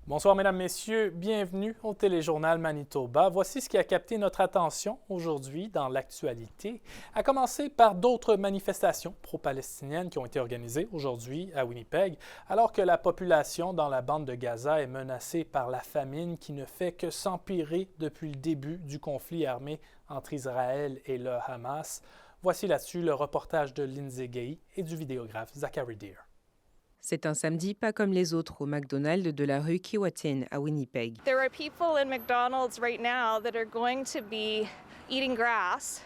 Bonsoir, Mesdames, Messieurs. Bienvenue au Téléjournal Manitoba. Voici ce qui a capté notre attention aujourd'hui dans l'actualité, à commencer par d'autres manifestations pro-palestiniennes qui ont été organisées aujourd'hui à Winnipeg, alors que la population dans la bande de Gaza est menacée par la famine qui ne fait que s'empirer depuis le début du conflit armé entre Israël et le Hamas. Voici là-dessus le reportage de Lindsay Gay et du vidéographe Zachary Deer. C'est un samedi pas comme les autres au McDonald's de la rue Keewatin à Winnipeg. There are people in McDonald's right now that are going to be eating grass,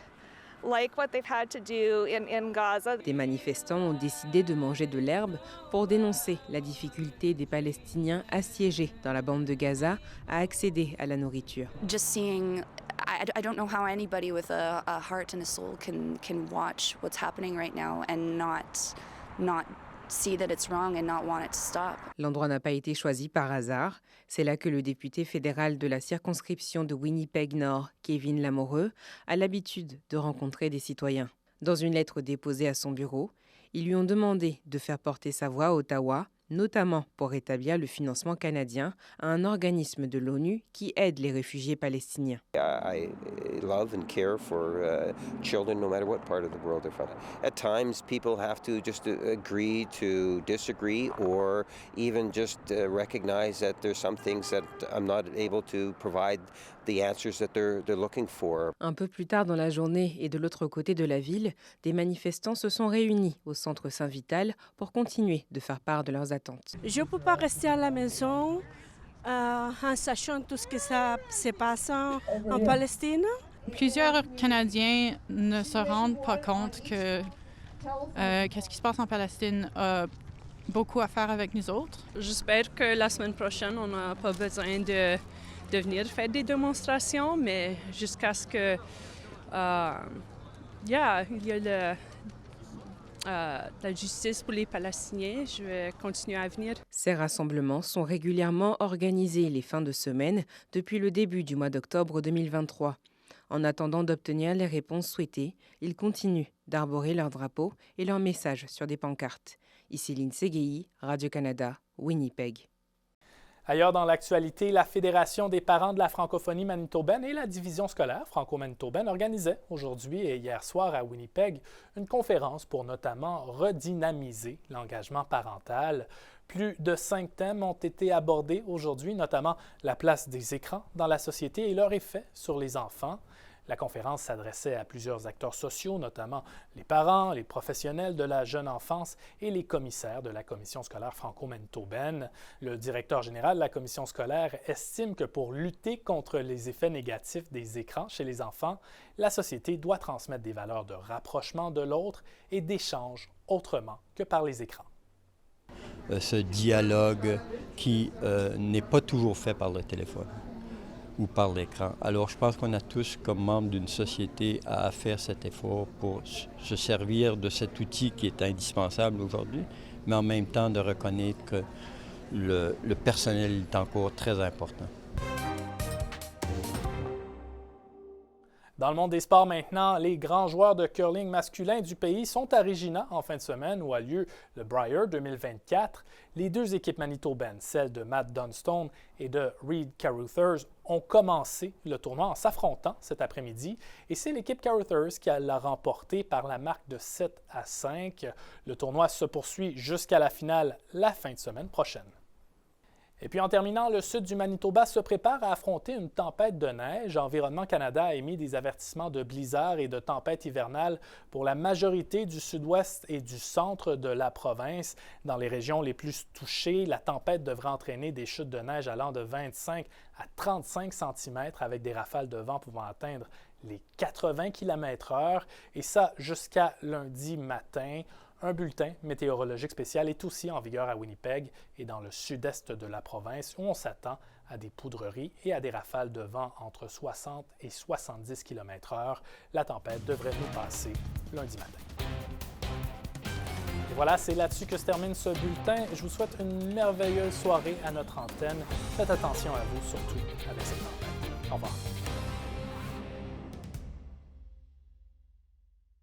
like what they've had to do in Gaza. Des manifestants ont décidé de manger de l'herbe pour dénoncer la difficulté des Palestiniens assiégés dans la bande de Gaza à accéder à la nourriture. Just seeing, I don't know how anybody with a heart and a soul can watch what's happening right now and not see that it's wrong and not want it to stop. L'endroit n'a pas été choisi par hasard. C'est là que le député fédéral de la circonscription de Winnipeg-Nord, Kevin Lamoureux, a l'habitude de rencontrer des citoyens. Dans une lettre déposée à son bureau, ils lui ont demandé de faire porter sa voix à Ottawa, notamment pour rétablir le financement canadien à un organisme de l'ONU qui aide les réfugiés palestiniens. I love and care for children no matter what part of the world they're from. At times people have to just agree to disagree or even just recognize that there's some things that I'm not able to provide the answers that they're looking for. Un peu plus tard dans la journée et de l'autre côté de la ville, des manifestants se sont réunis au centre Saint-Vital pour continuer de faire part de leurs attentes. Je ne peux pas rester à la maison en sachant tout ce que ça se passe en Palestine. Plusieurs Canadiens ne se rendent pas compte que qu'est-ce qui se passe en Palestine a beaucoup à faire avec nous autres. J'espère que la semaine prochaine, on n'a pas besoin de venir faire des démonstrations, mais jusqu'à ce que il y a la justice pour les Palestiniens, je vais continuer à venir. Ces rassemblements sont régulièrement organisés les fins de semaine depuis le début du mois d'octobre 2023. En attendant d'obtenir les réponses souhaitées, ils continuent d'arborer leurs drapeaux et leurs messages sur des pancartes. Ici Lindsay Gay, Radio-Canada, Winnipeg. Ailleurs dans l'actualité, la Fédération des parents de la francophonie manitobaine et la division scolaire franco-manitobaine organisaient aujourd'hui et hier soir à Winnipeg une conférence pour notamment redynamiser l'engagement parental. Plus de 5 thèmes ont été abordés aujourd'hui, notamment la place des écrans dans la société et leur effet sur les enfants. La conférence s'adressait à plusieurs acteurs sociaux, notamment les parents, les professionnels de la jeune enfance et les commissaires de la Commission scolaire franco-manitobaine. Le directeur général de la Commission scolaire estime que pour lutter contre les effets négatifs des écrans chez les enfants, la société doit transmettre des valeurs de rapprochement de l'autre et d'échange autrement que par les écrans. Ce dialogue qui n'est pas toujours fait par le téléphone ou par l'écran. Alors, je pense qu'on a tous, comme membres d'une société, à faire cet effort pour se servir de cet outil qui est indispensable aujourd'hui, mais en même temps de reconnaître que le personnel est encore très important. Dans le monde des sports maintenant, les grands joueurs de curling masculin du pays sont à Regina en fin de semaine où a lieu le Brier 2024. Les deux équipes manitobaines, celles de Matt Dunstone et de Reed Carruthers, ont commencé le tournoi en s'affrontant cet après-midi et c'est l'équipe Carruthers qui l'a remporté par la marque de 7-5. Le tournoi se poursuit jusqu'à la finale la fin de semaine prochaine. Et puis en terminant, le sud du Manitoba se prépare à affronter une tempête de neige. Environnement Canada a émis des avertissements de blizzard et de tempête hivernale pour la majorité du sud-ouest et du centre de la province. Dans les régions les plus touchées, la tempête devrait entraîner des chutes de neige allant de 25 à 35 cm avec des rafales de vent pouvant atteindre les 80 km/h et ça jusqu'à lundi matin. Un bulletin météorologique spécial est aussi en vigueur à Winnipeg et dans le sud-est de la province où on s'attend à des poudreries et à des rafales de vent entre 60 et 70 km/h. La tempête devrait nous passer lundi matin. Et voilà, c'est là-dessus que se termine ce bulletin. Je vous souhaite une merveilleuse soirée à notre antenne. Faites attention à vous, surtout avec cette tempête. Au revoir.